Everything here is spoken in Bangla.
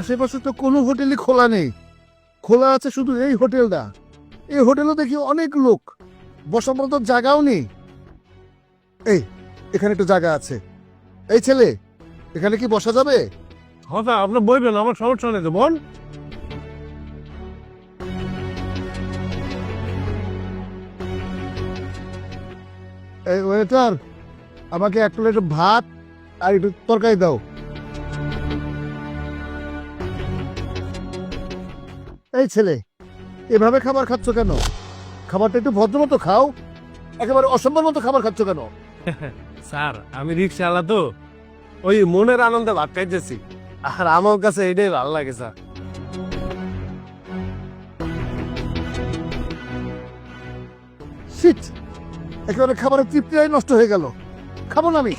আশেপাশে তো কোনো হোটেলই খোলা নেই, খোলা আছে শুধু এই হোটেলটা। এই হোটেলও দেখি অনেক লোক, বসার মতো জায়গাও নেই। এই এখানে একটু জায়গা আছে, এই ছেলে এখানে কি বসা যাবে? হ্যাঁ স্যার, আপনি বইবেন, আমার সমস্যা নেই তো বোন। এই ওয়েটার, আমাকে এক প্লেট ভাত আর একটু তরকারি দাও। এই ছেলে, এভাবে খাবার খাচ্ছ কেন? খাবারটা একটু ভদ্রমতো খাও, একেবারে অসম্মান মতো খাবার খাচ্ছ কেন? স্যার আমি রিক্সাওয়ালা তো, ওই মনের আনন্দে ভাত খাইতেছি, আর আমার কাছে এটাই ভালো লাগে স্যার। শিট, একেবারে খাবারের তৃপ্তিটাই নষ্ট হয়ে গেল। খাবো না আমি।